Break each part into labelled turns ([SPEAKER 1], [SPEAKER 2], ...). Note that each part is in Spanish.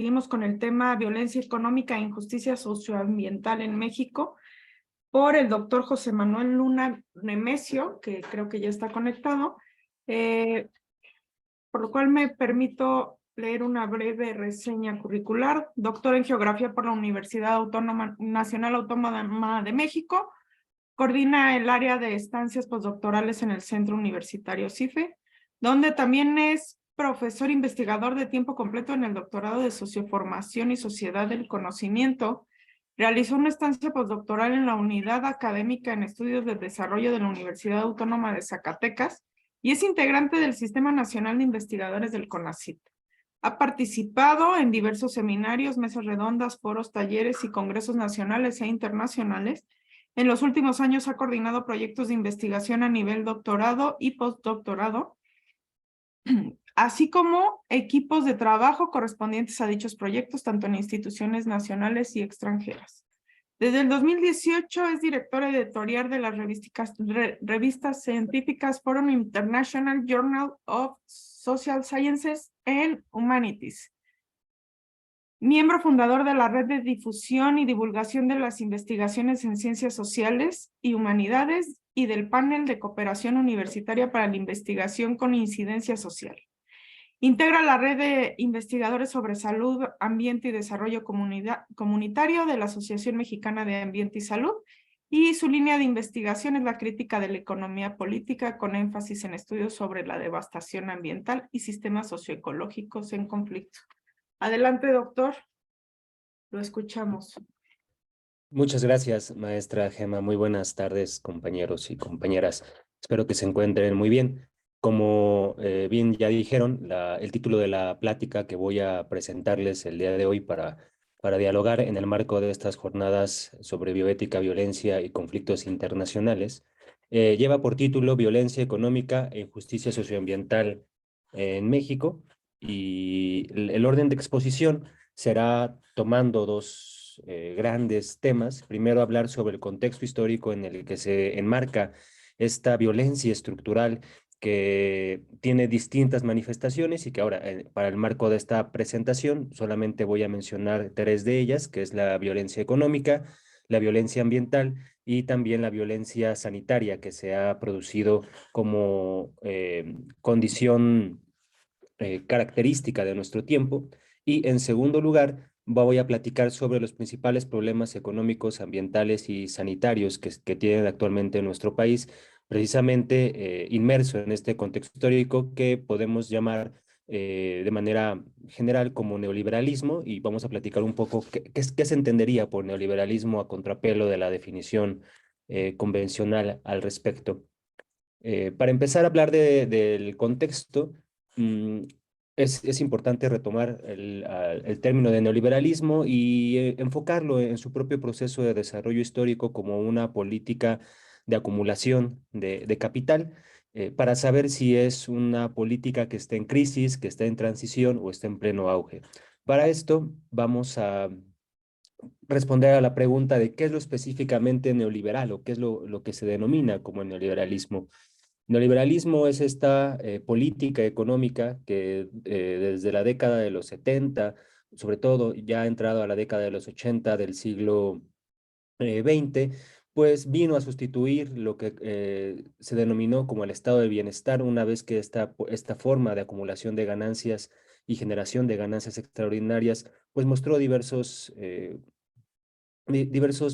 [SPEAKER 1] Seguimos con el tema violencia económica e injusticia socioambiental en México por el doctor José Manuel Luna Nemesio, que creo que ya está conectado, por lo cual me permito leer una breve reseña curricular. Doctor en Geografía por la Universidad Autónoma Nacional Autónoma de México, coordina el área de estancias postdoctorales en el Centro Universitario CIFE, donde también es profesor investigador de tiempo completo en el doctorado de Socioformación y Sociedad del Conocimiento. Realizó una estancia postdoctoral en la Unidad Académica en Estudios de Desarrollo de la Universidad Autónoma de Zacatecas y es integrante del Sistema Nacional de Investigadores del CONACYT. Ha participado en diversos seminarios, mesas redondas, foros, talleres y congresos nacionales e internacionales. En los últimos años ha coordinado proyectos de investigación a nivel doctorado y postdoctorado, así como equipos de trabajo correspondientes a dichos proyectos, tanto en instituciones nacionales y extranjeras. Desde el 2018 es director editorial de las revistas científicas Forum International Journal of Social Sciences and Humanities. Miembro fundador de la Red de Difusión y Divulgación de las Investigaciones en Ciencias Sociales y Humanidades y del Panel de Cooperación Universitaria para la Investigación con Incidencia Social. Integra la Red de Investigadores sobre Salud, Ambiente y Desarrollo Comunitario de la Asociación Mexicana de Ambiente y Salud, y su línea de investigación es la crítica de la economía política con énfasis en estudios sobre la devastación ambiental y sistemas socioecológicos en conflicto. Adelante, doctor. Lo escuchamos.
[SPEAKER 2] Muchas gracias, maestra Gema. Muy buenas tardes, compañeros y compañeras. Espero que se encuentren muy bien. Como bien ya dijeron, el título de la plática que voy a presentarles el día de hoy para dialogar en el marco de estas jornadas sobre bioética, violencia y conflictos internacionales, lleva por título Violencia económica e injusticia socioambiental en México, y el orden de exposición será tomando dos grandes temas. Primero, hablar sobre el contexto histórico en el que se enmarca esta violencia estructural que tiene distintas manifestaciones y que ahora, para el marco de esta presentación, solamente voy a mencionar tres de ellas, que es la violencia económica, la violencia ambiental y también la violencia sanitaria que se ha producido como condición característica de nuestro tiempo. Y en segundo lugar, voy a platicar sobre los principales problemas económicos, ambientales y sanitarios que tienen actualmente nuestro país, precisamente inmerso en este contexto histórico que podemos llamar de manera general como neoliberalismo, y vamos a platicar un poco qué se entendería por neoliberalismo a contrapelo de la definición convencional al respecto. Para empezar a hablar del contexto, mm, es importante retomar el término de neoliberalismo y enfocarlo en su propio proceso de desarrollo histórico como una política de acumulación de capital, para saber si es una política que está en crisis, que está en transición o está en pleno auge. Para esto vamos a responder a la pregunta de qué es lo específicamente neoliberal o qué es lo que se denomina como neoliberalismo. Neoliberalismo es esta política económica que desde la década de los 70, sobre todo ya ha entrado a la década de los 80 del siglo XX, pues vino a sustituir lo que se denominó como el estado de bienestar, una vez que esta forma de acumulación de ganancias y generación de ganancias extraordinarias, pues mostró diversos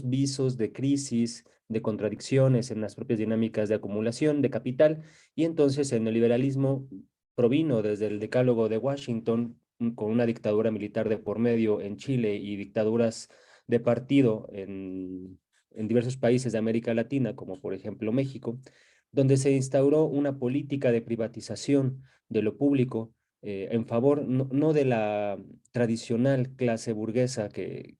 [SPEAKER 2] visos de crisis, de contradicciones en las propias dinámicas de acumulación de capital, y entonces el neoliberalismo provino desde el Decálogo de Washington, con una dictadura militar de por medio en Chile y dictaduras de partido en diversos países de América Latina, como por ejemplo México, donde se instauró una política de privatización de lo público, en favor no de la tradicional clase burguesa que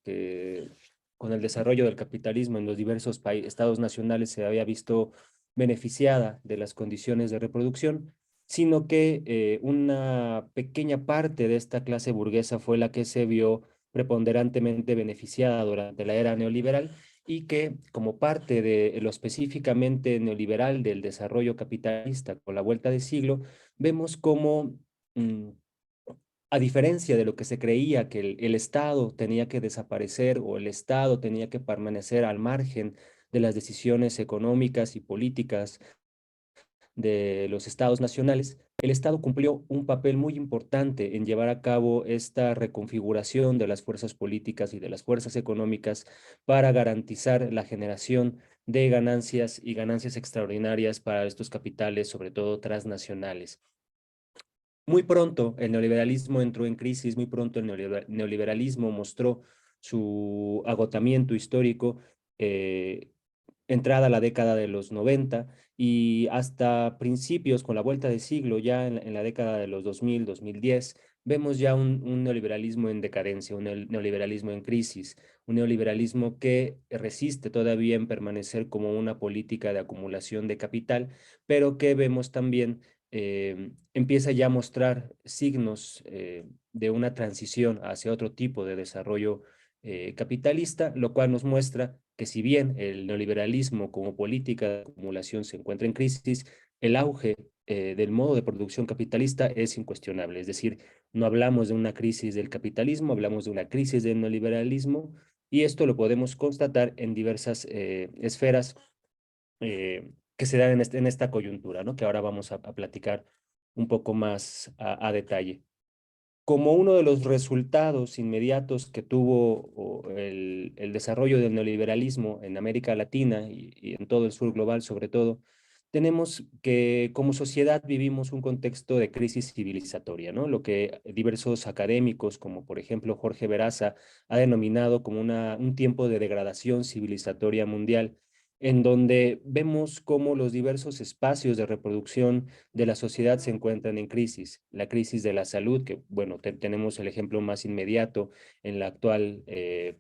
[SPEAKER 2] con el desarrollo del capitalismo en los diversos estados nacionales se había visto beneficiada de las condiciones de reproducción, sino que una pequeña parte de esta clase burguesa fue la que se vio preponderantemente beneficiada durante la era neoliberal, y que, como parte de lo específicamente neoliberal del desarrollo capitalista con la vuelta de siglo, vemos cómo a diferencia de lo que se creía que el Estado tenía que desaparecer o el Estado tenía que permanecer al margen de las decisiones económicas y políticas de los estados nacionales, el Estado cumplió un papel muy importante en llevar a cabo esta reconfiguración de las fuerzas políticas y de las fuerzas económicas para garantizar la generación de ganancias y ganancias extraordinarias para estos capitales, sobre todo transnacionales. Muy pronto el neoliberalismo entró en crisis, muy pronto el neoliberalismo mostró su agotamiento histórico, eh, entrada la década de los 90 y hasta principios, con la vuelta de siglo, ya en la década de los 2000, 2010, vemos ya un neoliberalismo en decadencia, un neoliberalismo en crisis, un neoliberalismo que resiste todavía en permanecer como una política de acumulación de capital, pero que vemos también empieza ya a mostrar signos de una transición hacia otro tipo de desarrollo capitalista, lo cual nos muestra que si bien el neoliberalismo como política de acumulación se encuentra en crisis, el auge del modo de producción capitalista es incuestionable. Es decir, no hablamos de una crisis del capitalismo, hablamos de una crisis del neoliberalismo y esto lo podemos constatar en diversas esferas que se dan en esta coyuntura, ¿no? Que ahora vamos a platicar un poco más a detalle. Como uno de los resultados inmediatos que tuvo el desarrollo del neoliberalismo en América Latina y en todo el sur global sobre todo, tenemos que como sociedad vivimos un contexto de crisis civilizatoria, ¿no? Lo que diversos académicos, como por ejemplo Jorge Beraza, ha denominado como un tiempo de degradación civilizatoria mundial, en donde vemos cómo los diversos espacios de reproducción de la sociedad se encuentran en crisis. La crisis de la salud, que bueno, tenemos el ejemplo más inmediato en la actual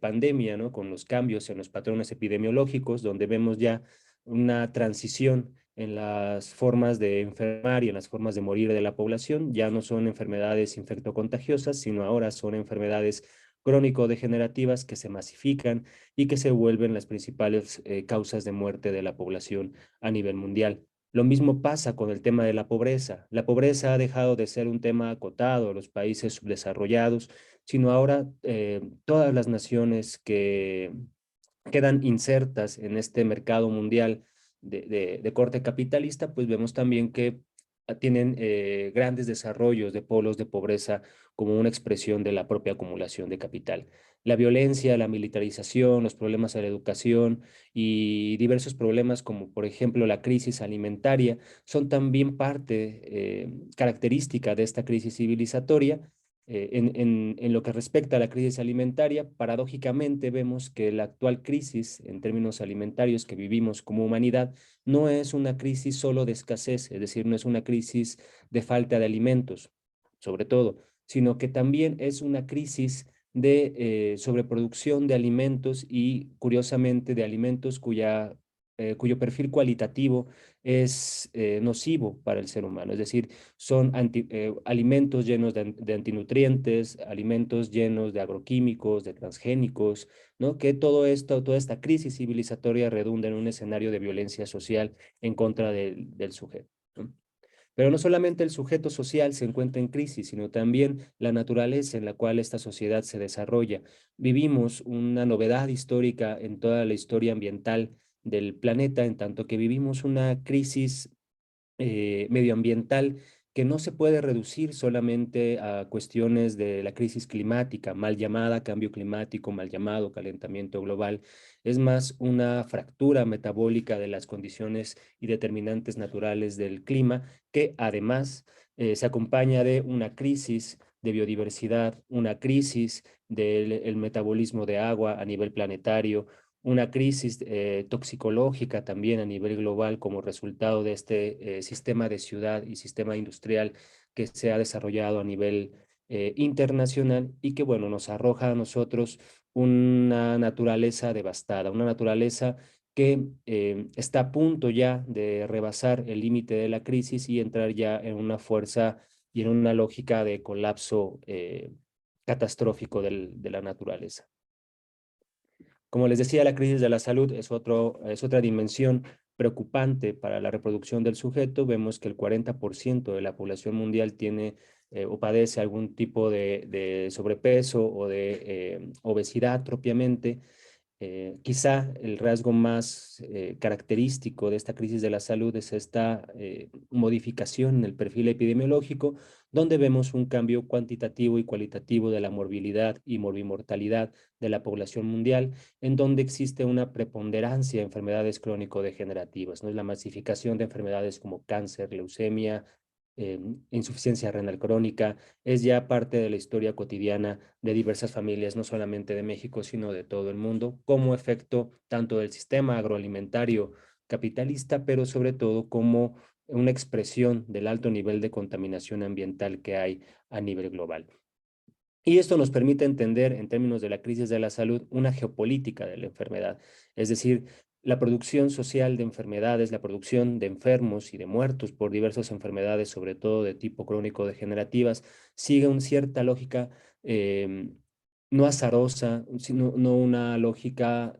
[SPEAKER 2] pandemia, ¿no? Con los cambios en los patrones epidemiológicos, donde vemos ya una transición en las formas de enfermar y en las formas de morir de la población. Ya no son enfermedades infectocontagiosas, sino ahora son enfermedades crónico-degenerativas que se masifican y que se vuelven las principales causas de muerte de la población a nivel mundial. Lo mismo pasa con el tema de la pobreza. La pobreza ha dejado de ser un tema acotado a los países subdesarrollados, sino ahora todas las naciones que quedan insertas en este mercado mundial de corte capitalista, pues vemos también que tienen grandes desarrollos de polos de pobreza como una expresión de la propia acumulación de capital. La violencia, la militarización, los problemas a la educación y diversos problemas como por ejemplo la crisis alimentaria son también parte característica de esta crisis civilizatoria. En lo que respecta a la crisis alimentaria, paradójicamente vemos que la actual crisis en términos alimentarios que vivimos como humanidad no es una crisis solo de escasez, es decir, no es una crisis de falta de alimentos, sobre todo, sino que también es una crisis de sobreproducción de alimentos y, curiosamente, de alimentos cuyo perfil cualitativo es nocivo para el ser humano. Es decir, son alimentos llenos de antinutrientes, alimentos llenos de agroquímicos, de transgénicos, ¿no? Que todo esto, toda esta crisis civilizatoria redunda en un escenario de violencia social en contra del sujeto, ¿no? Pero no solamente el sujeto social se encuentra en crisis, sino también la naturaleza en la cual esta sociedad se desarrolla. Vivimos una novedad histórica en toda la historia ambiental del planeta, en tanto que vivimos una crisis medioambiental que no se puede reducir solamente a cuestiones de la crisis climática, mal llamada cambio climático, mal llamado calentamiento global. Es más una fractura metabólica de las condiciones y determinantes naturales del clima que además se acompaña de una crisis de biodiversidad, una crisis del metabolismo de agua a nivel planetario, una crisis toxicológica también a nivel global como resultado de este sistema de ciudad y sistema industrial que se ha desarrollado a nivel internacional y que, bueno, nos arroja a nosotros una naturaleza devastada, una naturaleza que está a punto ya de rebasar el límite de la crisis y entrar ya en una fuerza y en una lógica de colapso catastrófico de la naturaleza. Como les decía, la crisis de la salud es otra dimensión preocupante para la reproducción del sujeto. Vemos que el 40% de la población mundial tiene o padece algún tipo de sobrepeso o de obesidad propiamente. Quizá el rasgo más característico de esta crisis de la salud es esta modificación en el perfil epidemiológico, donde vemos un cambio cuantitativo y cualitativo de la morbilidad y morbimortalidad de la población mundial, en donde existe una preponderancia de enfermedades crónico-degenerativas, ¿no? La masificación de enfermedades como cáncer, leucemia, insuficiencia renal crónica, es ya parte de la historia cotidiana de diversas familias, no solamente de México, sino de todo el mundo, como efecto tanto del sistema agroalimentario capitalista, pero sobre todo como una expresión del alto nivel de contaminación ambiental que hay a nivel global. Y esto nos permite entender, en términos de la crisis de la salud, una geopolítica de la enfermedad, es decir, la producción social de enfermedades, la producción de enfermos y de muertos por diversas enfermedades, sobre todo de tipo crónico-degenerativas, sigue una cierta lógica no azarosa, sino no una lógica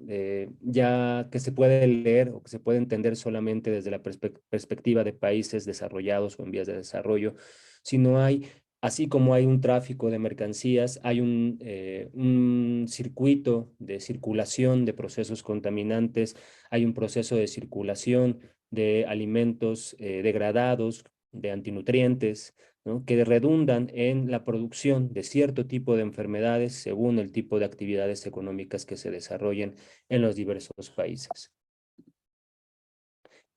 [SPEAKER 2] ya que se puede leer o que se puede entender solamente desde la perspectiva de países desarrollados o en vías de desarrollo, sino hay así como hay un tráfico de mercancías, hay un circuito de circulación de procesos contaminantes, hay un proceso de circulación de alimentos degradados, de antinutrientes, ¿no? Que redundan en la producción de cierto tipo de enfermedades según el tipo de actividades económicas que se desarrollen en los diversos países.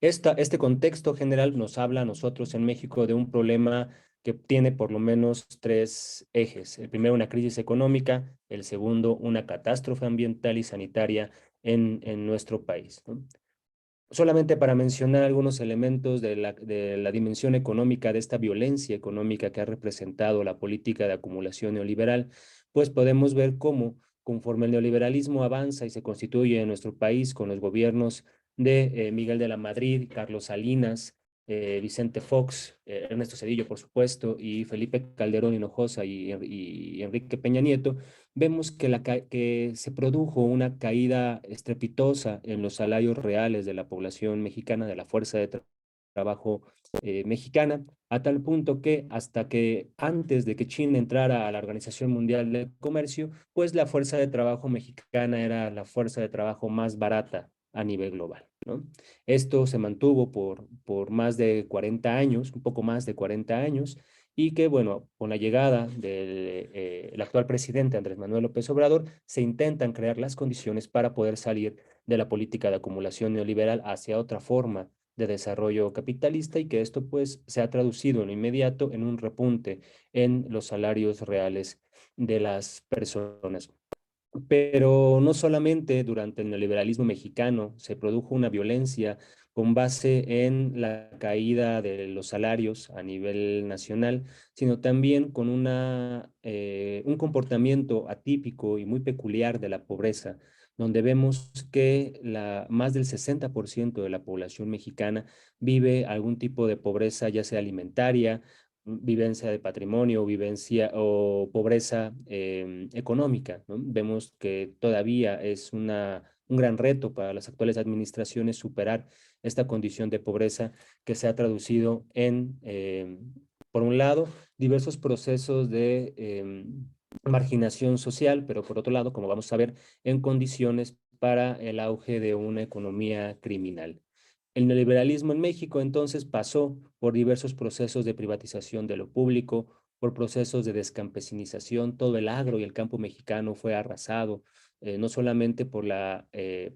[SPEAKER 2] Este contexto general nos habla a nosotros en México de un problema que tiene por lo menos tres ejes. El primero, una crisis económica. El segundo, una catástrofe ambiental y sanitaria en nuestro país, ¿no? Solamente para mencionar algunos elementos de la dimensión económica, de esta violencia económica que ha representado la política de acumulación neoliberal, pues podemos ver cómo, conforme el neoliberalismo avanza y se constituye en nuestro país con los gobiernos de Miguel de la Madrid, Carlos Salinas, Vicente Fox, Ernesto Zedillo, por supuesto, y Felipe Calderón Hinojosa y Enrique Peña Nieto, vemos que se produjo una caída estrepitosa en los salarios reales de la población mexicana, de la fuerza de trabajo mexicana, a tal punto que hasta que antes de que China entrara a la Organización Mundial del Comercio, pues la fuerza de trabajo mexicana era la fuerza de trabajo más barata a nivel global, ¿no? Esto se mantuvo por más de 40 años, un poco más de 40 años, y que, bueno, con la llegada del el actual presidente Andrés Manuel López Obrador, se intentan crear las condiciones para poder salir de la política de acumulación neoliberal hacia otra forma de desarrollo capitalista y que esto pues se ha traducido en lo inmediato en un repunte en los salarios reales de las personas. Pero no solamente durante el neoliberalismo mexicano se produjo una violencia con base en la caída de los salarios a nivel nacional, sino también con un comportamiento atípico y muy peculiar de la pobreza, donde vemos que más del 60% de la población mexicana vive algún tipo de pobreza, ya sea alimentaria, vivencia de patrimonio, vivencia o pobreza económica, ¿no? Vemos que todavía es un gran reto para las actuales administraciones superar esta condición de pobreza que se ha traducido en, por un lado, diversos procesos de marginación social, pero por otro lado, como vamos a ver, en condiciones para el auge de una economía criminal. El neoliberalismo en México entonces pasó por diversos procesos de privatización de lo público, por procesos de descampesinización. Todo el agro y el campo mexicano fue arrasado, no solamente por la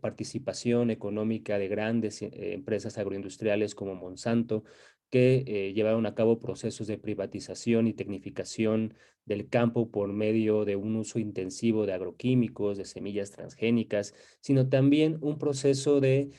[SPEAKER 2] participación económica de grandes empresas agroindustriales como Monsanto, que llevaron a cabo procesos de privatización y tecnificación del campo por medio de un uso intensivo de agroquímicos, de semillas transgénicas, sino también un proceso de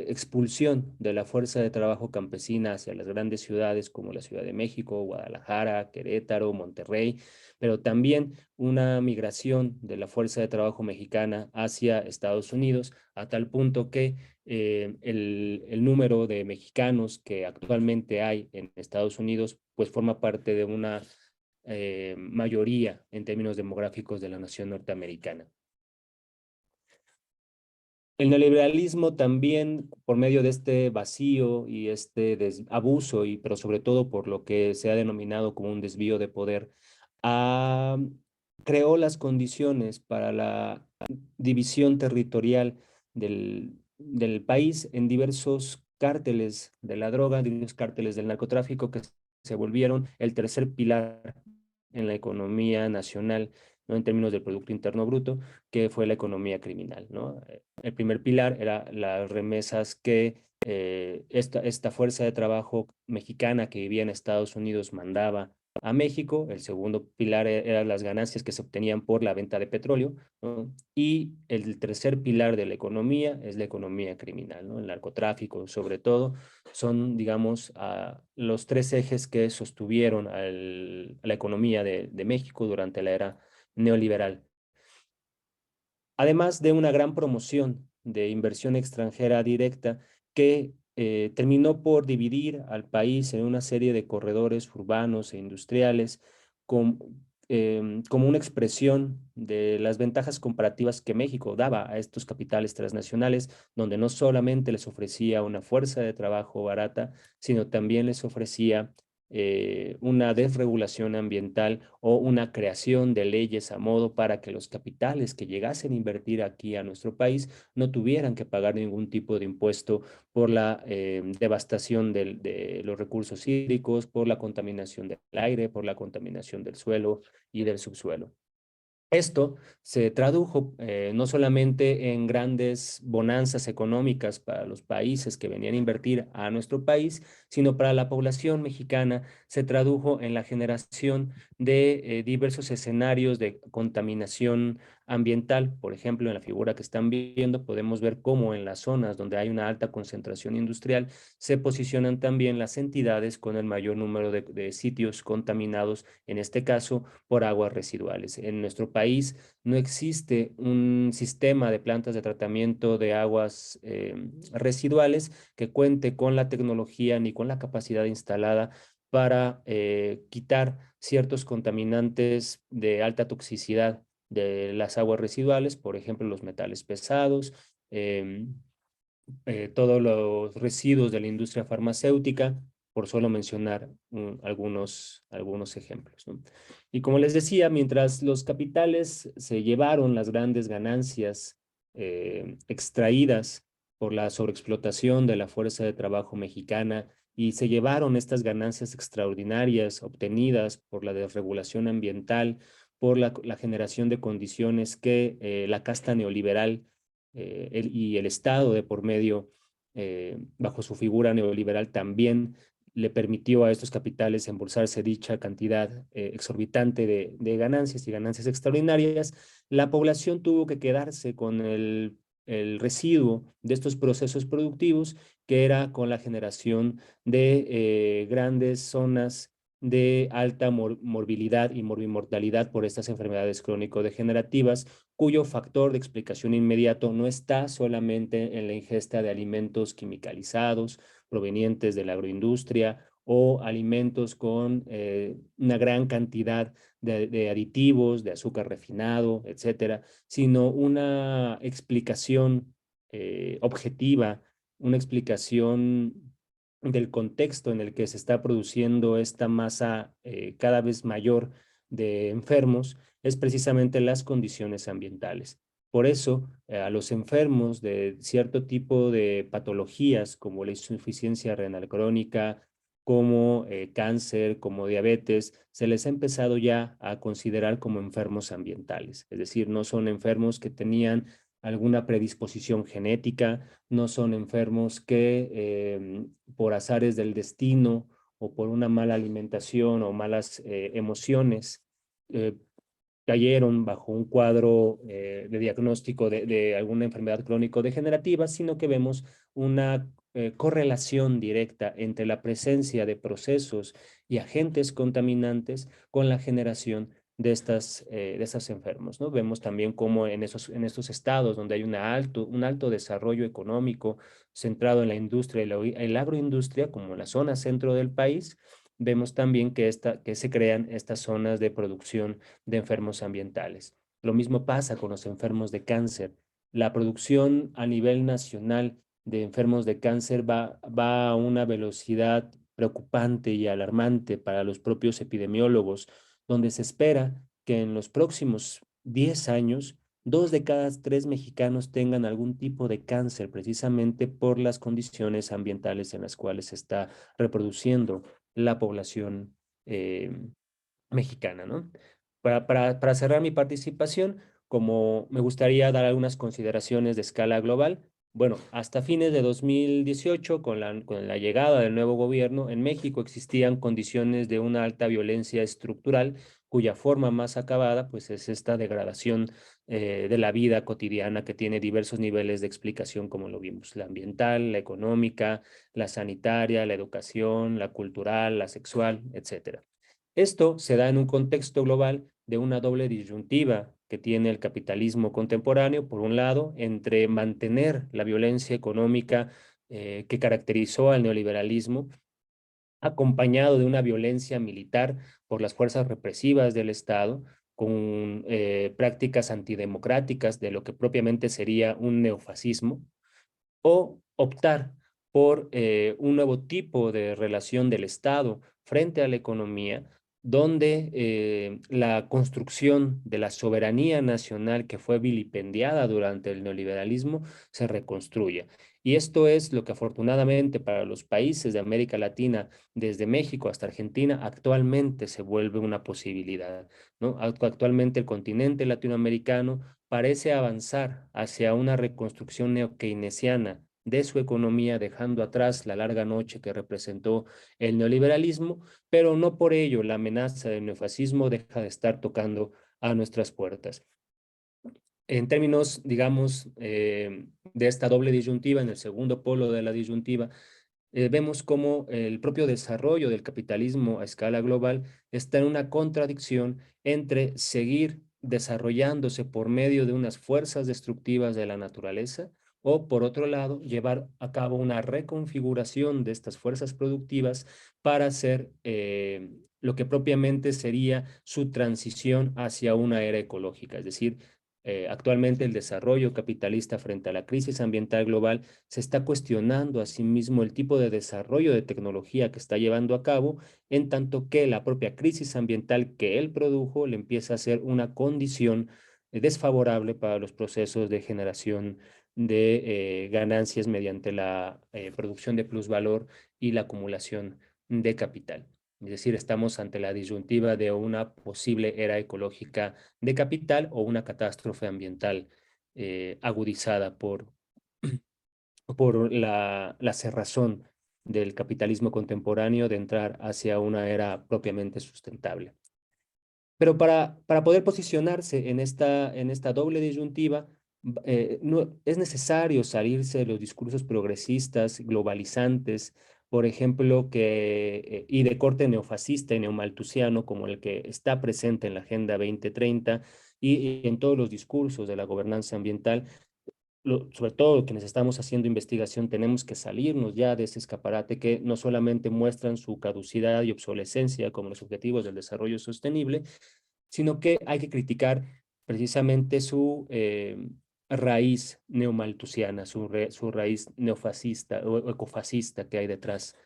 [SPEAKER 2] expulsión de la fuerza de trabajo campesina hacia las grandes ciudades como la Ciudad de México, Guadalajara, Querétaro, Monterrey, pero también una migración de la fuerza de trabajo mexicana hacia Estados Unidos, a tal punto que el número de mexicanos que actualmente hay en Estados Unidos, pues forma parte de una mayoría en términos demográficos de la nación norteamericana. El neoliberalismo también, por medio de este vacío y este abuso, pero sobre todo por lo que se ha denominado como un desvío de poder, ha, creó las condiciones para la división territorial del país en diversos cárteles de la droga, diversos cárteles del narcotráfico que se volvieron el tercer pilar en la economía nacional, ¿no? En términos del Producto Interno Bruto, que fue la economía criminal, ¿no? El primer pilar era las remesas que esta fuerza de trabajo mexicana que vivía en Estados Unidos mandaba a México. El segundo pilar eran las ganancias que se obtenían por la venta de petróleo, ¿no? Y el tercer pilar de la economía es la economía criminal, ¿no? El narcotráfico, sobre todo, son, digamos, los tres ejes que sostuvieron a la economía de México durante la era neoliberal. Además de una gran promoción de inversión extranjera directa que terminó por dividir al país en una serie de corredores urbanos e industriales como una expresión de las ventajas comparativas que México daba a estos capitales transnacionales, donde no solamente les ofrecía una fuerza de trabajo barata, sino también les ofrecía una desregulación ambiental o una creación de leyes a modo para que los capitales que llegasen a invertir aquí a nuestro país no tuvieran que pagar ningún tipo de impuesto por la devastación de los recursos hídricos, por la contaminación del aire, por la contaminación del suelo y del subsuelo. Esto se tradujo no solamente en grandes bonanzas económicas para los países que venían a invertir a nuestro país, sino para la población mexicana se tradujo en la generación de diversos escenarios de contaminación ambiental. Por ejemplo, en la figura que están viendo podemos ver cómo en las zonas donde hay una alta concentración industrial se posicionan también las entidades con el mayor número de sitios contaminados, en este caso por aguas residuales. En nuestro país no existe un sistema de plantas de tratamiento de aguas residuales que cuente con la tecnología ni con la capacidad instalada para quitar ciertos contaminantes de alta toxicidad de las aguas residuales, por ejemplo, los metales pesados, todos los residuos de la industria farmacéutica, por solo mencionar algunos ejemplos, ¿no? Y como les decía, mientras los capitales se llevaron las grandes ganancias extraídas por la sobreexplotación de la fuerza de trabajo mexicana y se llevaron estas ganancias extraordinarias obtenidas por la desregulación ambiental, por la generación de condiciones que la casta neoliberal y el Estado de por medio, bajo su figura neoliberal, también le permitió a estos capitales embolsarse dicha cantidad exorbitante de ganancias y ganancias extraordinarias. La población tuvo que quedarse con el residuo de estos procesos productivos, que era con la generación de grandes zonas de alta morbilidad y morbimortalidad por estas enfermedades crónico-degenerativas, cuyo factor de explicación inmediato no está solamente en la ingesta de alimentos quimicalizados provenientes de la agroindustria o alimentos con una gran cantidad de aditivos, de azúcar refinado, etcétera, sino una explicación objetiva, una explicación del contexto en el que se está produciendo esta masa cada vez mayor de enfermos, es precisamente las condiciones ambientales. Por eso, a los enfermos de cierto tipo de patologías como la insuficiencia renal crónica, como cáncer, como diabetes, se les ha empezado ya a considerar como enfermos ambientales. Es decir, no son enfermos que tenían alguna predisposición genética, no son enfermos que por azares del destino o por una mala alimentación o malas emociones eh, cayeron bajo un cuadro de diagnóstico de alguna enfermedad crónico-degenerativa, sino que vemos una correlación directa entre la presencia de procesos y agentes contaminantes con la generación de estos enfermos, ¿no? Vemos también cómo en estos estados donde hay un alto desarrollo económico centrado en la industria y la agroindustria, como en la zona centro del país, vemos también que se crean estas zonas de producción de enfermos ambientales. Lo mismo pasa con los enfermos de cáncer. la producción a nivel nacional de enfermos de cáncer va a una velocidad preocupante y alarmante para los propios epidemiólogos, donde se espera que en los próximos 10 años 2 de cada 3 mexicanos tengan algún tipo de cáncer, precisamente por las condiciones ambientales en las cuales se está reproduciendo la población mexicana, ¿no? Para cerrar mi participación, como me gustaría dar algunas consideraciones de escala global, bueno, hasta fines de 2018, con la llegada del nuevo gobierno, en México existían condiciones de una alta violencia estructural, cuya forma más acabada, pues, es esta degradación de la vida cotidiana que tiene diversos niveles de explicación, como lo vimos, la ambiental, la económica, la sanitaria, la educación, la cultural, la sexual, etcétera. Esto se da en un contexto global de una doble disyuntiva que tiene el capitalismo contemporáneo, por un lado, entre mantener la violencia económica que caracterizó al neoliberalismo, acompañado de una violencia militar por las fuerzas represivas del Estado, con prácticas antidemocráticas de lo que propiamente sería un neofascismo, o optar por un nuevo tipo de relación del Estado frente a la economía, donde la construcción de la soberanía nacional que fue vilipendiada durante el neoliberalismo se reconstruya. Y esto es lo que afortunadamente para los países de América Latina, desde México hasta Argentina, actualmente se vuelve una posibilidad, ¿no? Actualmente el continente latinoamericano parece avanzar hacia una reconstrucción neo-keynesiana de su economía, dejando atrás la larga noche que representó el neoliberalismo, pero no por ello la amenaza del neofascismo deja de estar tocando a nuestras puertas. En términos, digamos, de esta doble disyuntiva, en el segundo polo de la disyuntiva, vemos cómo el propio desarrollo del capitalismo a escala global está en una contradicción entre seguir desarrollándose por medio de unas fuerzas destructivas de la naturaleza o, por otro lado, llevar a cabo una reconfiguración de estas fuerzas productivas para hacer lo que propiamente sería su transición hacia una era ecológica, es decir, actualmente el desarrollo capitalista frente a la crisis ambiental global se está cuestionando a sí mismo el tipo de desarrollo de tecnología que está llevando a cabo, en tanto que la propia crisis ambiental que él produjo le empieza a ser una condición desfavorable para los procesos de generación de ganancias mediante la producción de plusvalor y la acumulación de capital. Es decir, estamos ante la disyuntiva de una posible era ecológica de capital o una catástrofe ambiental agudizada por la cerrazón del capitalismo contemporáneo de entrar hacia una era propiamente sustentable. Pero para poder posicionarse en esta doble disyuntiva, no, es necesario salirse de los discursos progresistas, globalizantes, por ejemplo, y de corte neofascista y neomalthusiano, como el que está presente en la Agenda 2030 y en todos los discursos de la gobernanza ambiental. Sobre todo quienes estamos haciendo investigación, tenemos que salirnos ya de ese escaparate que no solamente muestran su caducidad y obsolescencia como los objetivos del desarrollo sostenible, sino que hay que criticar precisamente su raíz neomalthusiana, su raíz neofascista o ecofascista que hay detrás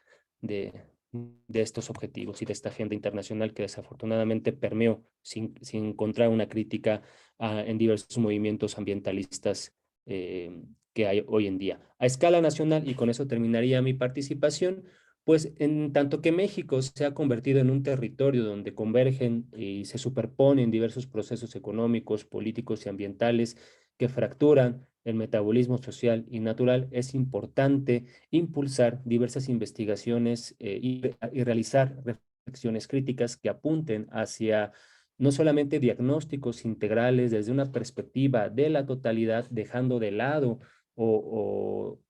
[SPEAKER 2] de, de estos objetivos y de esta agenda internacional que desafortunadamente permeó sin encontrar una crítica en diversos movimientos ambientalistas que hay hoy en día. A escala nacional, y con eso terminaría mi participación, pues en tanto que México se ha convertido en un territorio donde convergen y se superponen diversos procesos económicos, políticos y ambientales que fracturan el metabolismo social y natural, es importante impulsar diversas investigaciones y realizar reflexiones críticas que apunten hacia no solamente diagnósticos integrales desde una perspectiva de la totalidad, dejando de lado o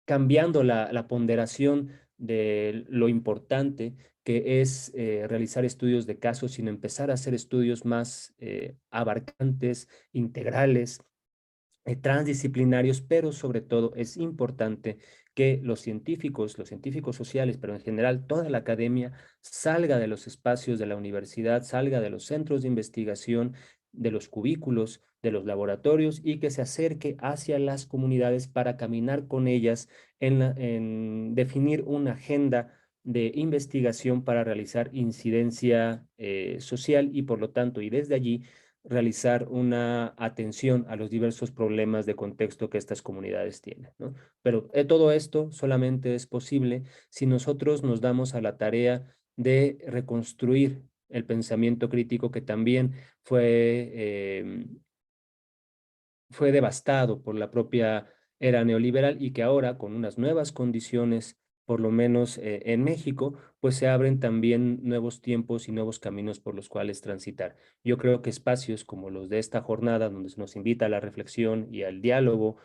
[SPEAKER 2] cambiando la ponderación de lo importante que es realizar estudios de casos, sino empezar a hacer estudios más abarcantes, integrales, transdisciplinarios, pero sobre todo es importante que los científicos sociales, pero en general toda la academia, salga de los espacios de la universidad, salga de los centros de investigación, de los cubículos, de los laboratorios y que se acerque hacia las comunidades para caminar con ellas en definir una agenda de investigación para realizar incidencia social y por lo tanto, y desde allí, realizar una atención a los diversos problemas de contexto que estas comunidades tienen, ¿no? Pero todo esto solamente es posible si nosotros nos damos a la tarea de reconstruir el pensamiento crítico que también fue devastado por la propia era neoliberal y que ahora, con unas nuevas condiciones, por lo menos en México, pues se abren también nuevos tiempos y nuevos caminos por los cuales transitar. Yo creo que espacios como los de esta jornada, donde se nos invita a la reflexión y al diálogo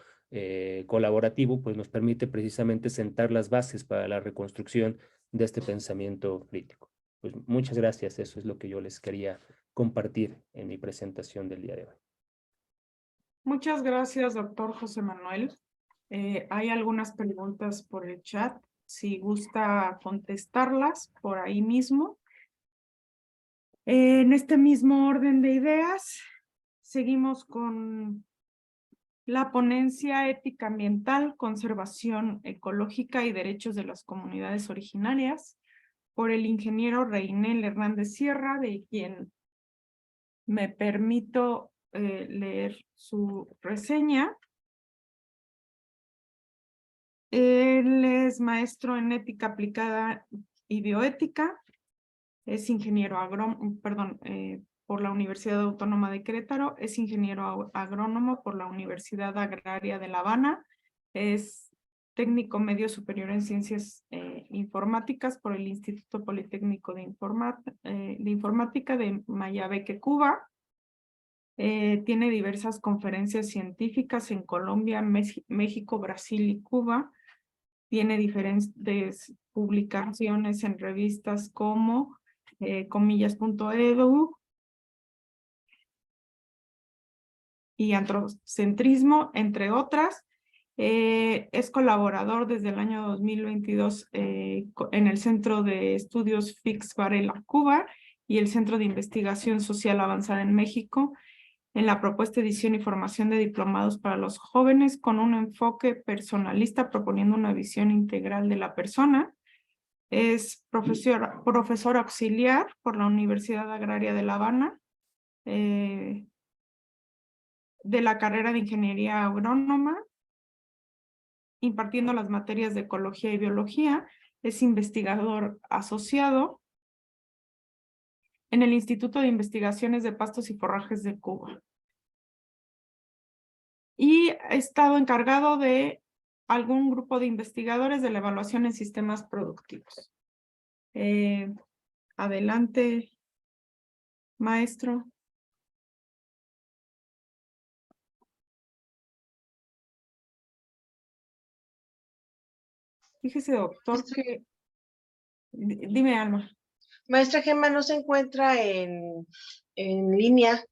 [SPEAKER 2] colaborativo, pues nos permite precisamente sentar las bases para la reconstrucción de este pensamiento crítico. Pues muchas gracias, eso es lo que yo les quería compartir en mi presentación del día de hoy.
[SPEAKER 1] Muchas gracias, doctor José Manuel. Hay algunas preguntas por el chat. Si gusta contestarlas por ahí mismo. En este mismo orden de ideas, seguimos con la ponencia ética ambiental, conservación ecológica y derechos de las comunidades originarias por el ingeniero Reinel Hernández Sierra, de quien me permito leer su reseña. Él es maestro en ética aplicada y bioética, es ingeniero por la Universidad Autónoma de Querétaro, es ingeniero agrónomo por la Universidad Agraria de La Habana, es técnico medio superior en ciencias informáticas por el Instituto Politécnico de Informática de Mayabeque, Cuba. Tiene diversas conferencias científicas en Colombia, México, Brasil y Cuba. Tiene diferentes publicaciones en revistas como comillas.edu y Antropocentrismo, entre otras. Es colaborador desde el año 2022 en el Centro de Estudios Fix Varela, Cuba, y el Centro de Investigación Social Avanzada en México, en la propuesta edición y formación de diplomados para los jóvenes con un enfoque personalista proponiendo una visión integral de la persona. Es profesor auxiliar por la Universidad Agraria de La Habana, de la carrera de Ingeniería Agrónoma, impartiendo las materias de Ecología y Biología. Es investigador asociado en el Instituto de Investigaciones de Pastos y Forrajes de Cuba. Y ha estado encargado de algún grupo de investigadores de la evaluación en sistemas productivos. Adelante, maestro. Fíjese, doctor, que... Dime, Alma.
[SPEAKER 3] Maestra Gemma no se encuentra en línea.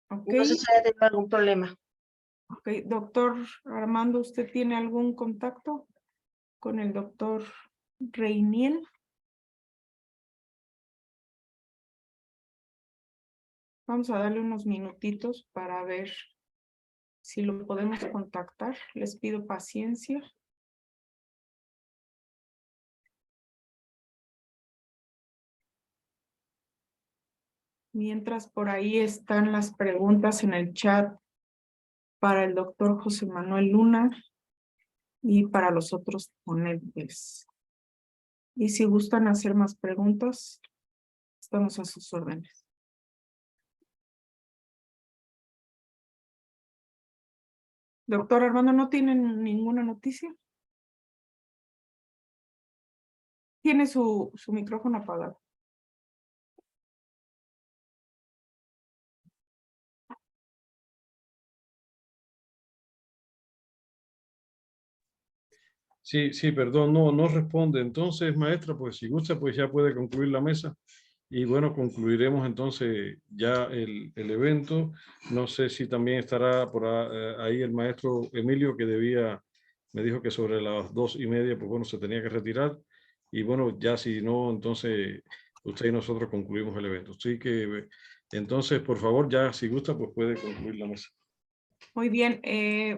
[SPEAKER 1] Okay.
[SPEAKER 3] No sé si haya tenido algún problema.
[SPEAKER 1] Ok, doctor Armando, ¿usted tiene algún contacto con el doctor Reiniel? Vamos a darle unos minutitos para ver si lo podemos contactar. Les pido paciencia. Mientras por ahí están las preguntas en el chat para el doctor José Manuel Luna y para los otros ponentes. Y si gustan hacer más preguntas, estamos a sus órdenes. Doctor Armando, ¿no tienen ninguna noticia? Tiene su micrófono apagado.
[SPEAKER 4] Sí, perdón, no responde. Entonces, maestra, pues si gusta, pues ya puede concluir la mesa. Y bueno, concluiremos entonces ya el evento. No sé si también estará por ahí el maestro Emilio, que me dijo que sobre las 2:30, pues bueno, se tenía que retirar. Y bueno, ya si no, entonces usted y nosotros concluimos el evento. Así que Entonces, por favor, ya si gusta, pues puede concluir la mesa.
[SPEAKER 1] Muy bien,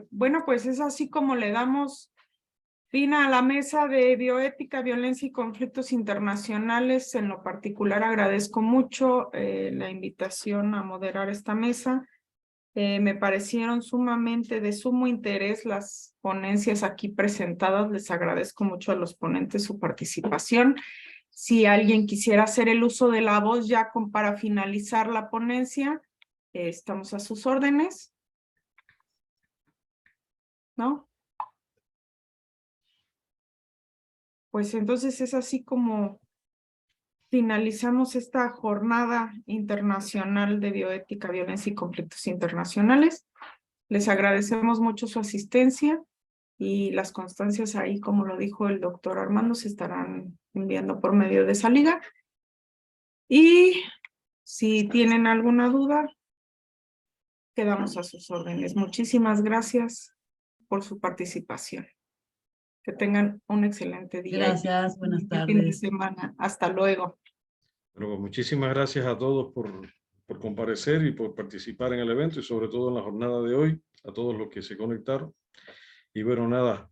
[SPEAKER 1] bueno, pues es así como le damos fin a la mesa de bioética, violencia y conflictos internacionales. En lo particular agradezco mucho la invitación a moderar esta mesa. Me parecieron sumamente de sumo interés las ponencias aquí presentadas. Les agradezco mucho a los ponentes su participación. Si alguien quisiera hacer el uso de la voz ya para finalizar la ponencia, estamos a sus órdenes. ¿No? Pues entonces es así como finalizamos esta jornada internacional de bioética, violencia y conflictos internacionales. Les agradecemos mucho su asistencia y las constancias ahí, como lo dijo el doctor Armando, se estarán enviando por medio de esa liga. Y si tienen alguna duda, quedamos a sus órdenes. Muchísimas gracias por su participación. Que tengan un excelente día.
[SPEAKER 5] Gracias, buenas
[SPEAKER 1] Fin de
[SPEAKER 5] tardes.
[SPEAKER 1] semana. Hasta luego.
[SPEAKER 4] Bueno, pues muchísimas gracias a todos por comparecer y por participar en el evento y sobre todo en la jornada de hoy, a todos los que se conectaron. Y bueno, nada,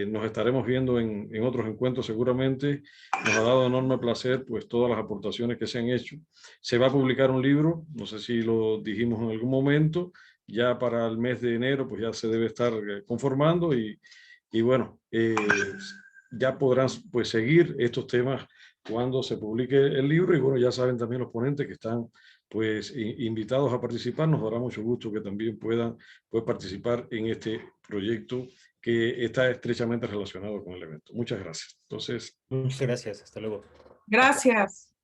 [SPEAKER 4] nos estaremos viendo en otros encuentros seguramente. Nos ha dado enorme placer pues todas las aportaciones que se han hecho. Se va a publicar un libro, no sé si lo dijimos en algún momento, ya para el mes de enero pues ya se debe estar conformando y bueno, ya podrán pues seguir estos temas cuando se publique el libro y bueno, ya saben también los ponentes que están pues invitados a participar. Nos dará mucho gusto que también puedan participar en este proyecto que está estrechamente relacionado con el evento. Muchas gracias. Entonces,
[SPEAKER 2] Muchas gracias. Hasta luego.
[SPEAKER 1] Gracias.